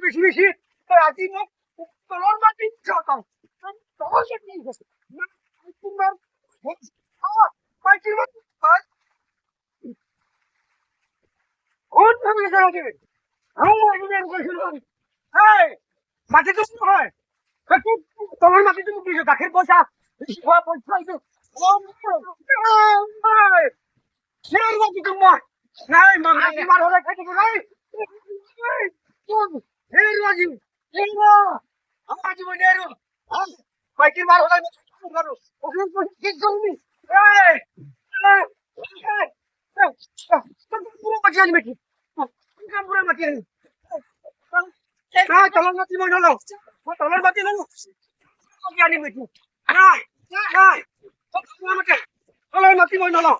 বেশি বেশি আজি মোক তলৰ মাটি যাওঁ তলৰ তোমার মাটি তুমি হয় তলৰ মাটি তুমি দিছো গাখীৰ পইচা পইচা নাই মার হলে খাইতে নাই আমার জীবন বাইকের মার হলে পুরো মাটি আনি বেটি পুরো মাটি আনি তলার মাটি মনে হলো তলার মাটি হলো আনি বেটি তলার মাটি মনে হলো